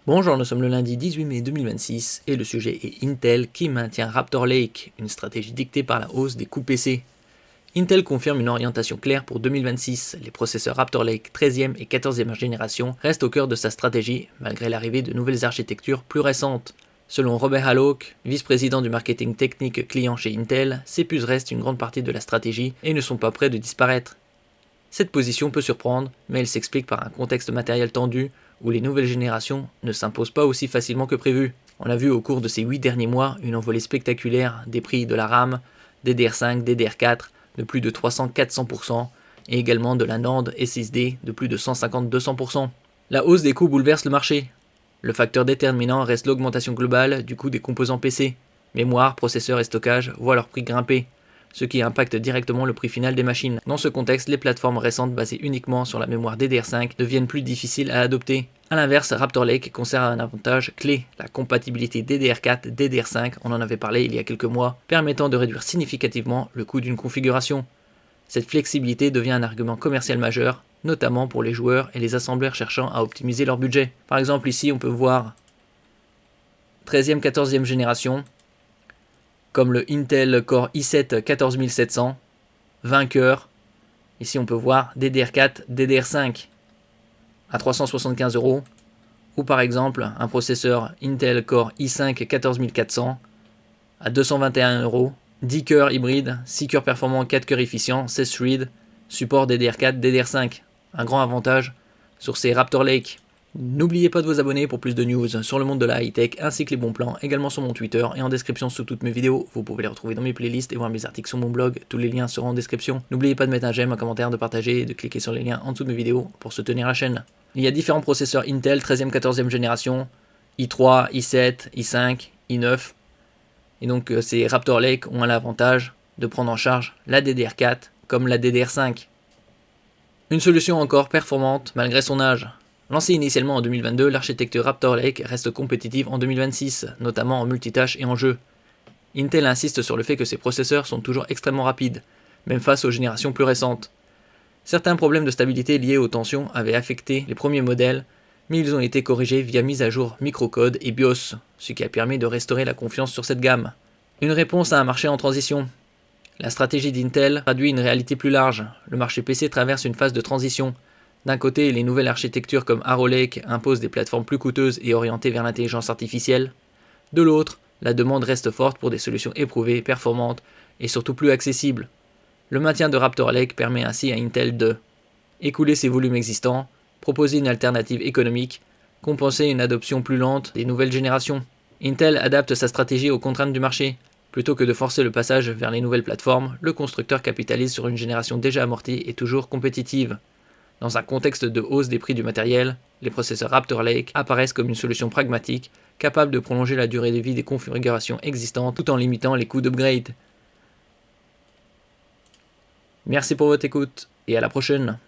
Bonjour, nous sommes le lundi 18 mai 2026 et le sujet est Intel qui maintient Raptor Lake, une stratégie dictée par la hausse des coûts PC. Intel confirme une orientation claire pour 2026. Les processeurs Raptor Lake 13e et 14e génération restent au cœur de sa stratégie malgré l'arrivée de nouvelles architectures plus récentes. Selon Robert Hallock, vice-président du marketing technique client chez Intel, ces puces restent une grande partie de la stratégie et ne sont pas près de disparaître. Cette position peut surprendre, mais elle s'explique par un contexte matériel tendu où les nouvelles générations ne s'imposent pas aussi facilement que prévu. On a vu au cours de ces 8 derniers mois une envolée spectaculaire des prix de la RAM, DDR5, DDR4 de plus de 300-400% et également de la NAND SSD de plus de 150-200%. La hausse des coûts bouleverse le marché. Le facteur déterminant reste l'augmentation globale du coût des composants PC. Mémoire, processeurs et stockage voient leur prix grimper, ce qui impacte directement le prix final des machines. Dans ce contexte, les plateformes récentes basées uniquement sur la mémoire DDR5 deviennent plus difficiles à adopter. A l'inverse, Raptor Lake conserve un avantage clé, la compatibilité DDR4, DDR5, on en avait parlé il y a quelques mois, permettant de réduire significativement le coût d'une configuration. Cette flexibilité devient un argument commercial majeur, notamment pour les joueurs et les assembleurs cherchant à optimiser leur budget. Par exemple ici on peut voir 13e, 14e génération, comme le Intel Core i7 14700, 20 cœurs. Ici on peut voir DDR4, DDR5 à 375 €, ou par exemple un processeur Intel Core i5 14400 à 221 €, 10 cœurs hybrides, 6 cœurs performants, 4 cœurs efficients, 16 threads, support DDR4, DDR5. Un grand avantage sur ces Raptor Lake. N'oubliez pas de vous abonner pour plus de news sur le monde de la high-tech ainsi que les bons plans, également sur mon Twitter et en description sous toutes mes vidéos. Vous pouvez les retrouver dans mes playlists et voir mes articles sur mon blog, tous les liens seront en description. N'oubliez pas de mettre un j'aime, un commentaire, de partager et de cliquer sur les liens en dessous de mes vidéos pour soutenir la chaîne. Il y a différents processeurs Intel 13e, 14e génération, i3, i7, i5, i9. Et donc ces Raptor Lake ont l'avantage de prendre en charge la DDR4 comme la DDR5. Une solution encore performante malgré son âge. Lancée initialement en 2022, l'architecture Raptor Lake reste compétitive en 2026, notamment en multitâche et en jeu. Intel insiste sur le fait que ses processeurs sont toujours extrêmement rapides, même face aux générations plus récentes. Certains problèmes de stabilité liés aux tensions avaient affecté les premiers modèles, mais ils ont été corrigés via mise à jour microcode et BIOS, ce qui a permis de restaurer la confiance sur cette gamme. Une réponse à un marché en transition. La stratégie d'Intel traduit une réalité plus large. Le marché PC traverse une phase de transition. D'un côté, les nouvelles architectures comme Arrow Lake imposent des plateformes plus coûteuses et orientées vers l'intelligence artificielle. De l'autre, la demande reste forte pour des solutions éprouvées, performantes et surtout plus accessibles. Le maintien de Raptor Lake permet ainsi à Intel de écouler ses volumes existants, proposer une alternative économique, compenser une adoption plus lente des nouvelles générations. Intel adapte sa stratégie aux contraintes du marché. Plutôt que de forcer le passage vers les nouvelles plateformes, le constructeur capitalise sur une génération déjà amortie et toujours compétitive. Dans un contexte de hausse des prix du matériel, les processeurs Raptor Lake apparaissent comme une solution pragmatique, capable de prolonger la durée de vie des configurations existantes tout en limitant les coûts d'upgrade. Merci pour votre écoute et à la prochaine.